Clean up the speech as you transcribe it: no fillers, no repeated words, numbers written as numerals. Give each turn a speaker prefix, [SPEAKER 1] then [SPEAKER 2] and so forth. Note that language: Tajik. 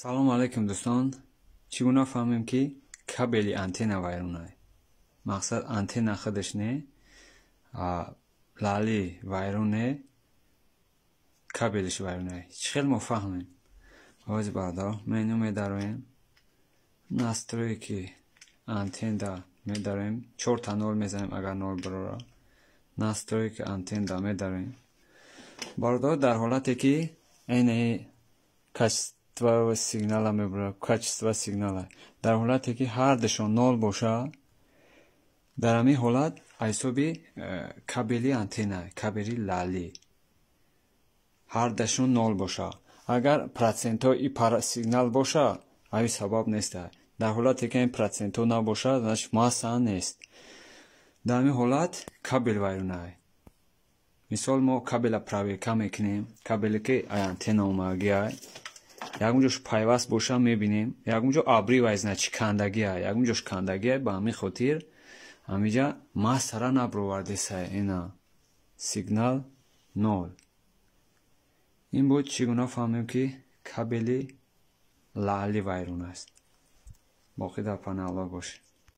[SPEAKER 1] салом алайкум дӯстон. чӣ гуна фаҳмем ки кабели антенна вайронае? мақсад антенна худаш не, лали вайроне, кабелиш вайронае. чӣ хел мо фаҳмем? оз бардо меню медароем, настройки антенна медароем, 4 нол мезанем агар нол барора. настройки антенна медароем. бардо дар ҳолате ки эне качество сигнала мебара, качество сигнала дар ҳолате ки ҳар душон нол боша, дар ҳамин ҳолат ҳисоби кабели антенна, кабели лали ҳар душон нол боша. агар процентҳои сигнал боша, ави сабаб нест. дар ҳолате ки ин процентҳо набоша, значит масъан нест. дар ҳамин ҳолат кабел вайронае. мисол мо кабела проверка мекунем, кабеле ки антенна омагиай, ягонҷош пайваст боша мебинем, ягонҷо абри вайзна чикандагиай, ягонҷош кандагиай. ба ҳамин хотир ҳамиҷа масъара набровардесай, ина сигнал нол. ин буд чӣ гуна фаҳмем ки кабели лали вайрон аст. боқӣ дар панаҳ Аллоҳ бошед.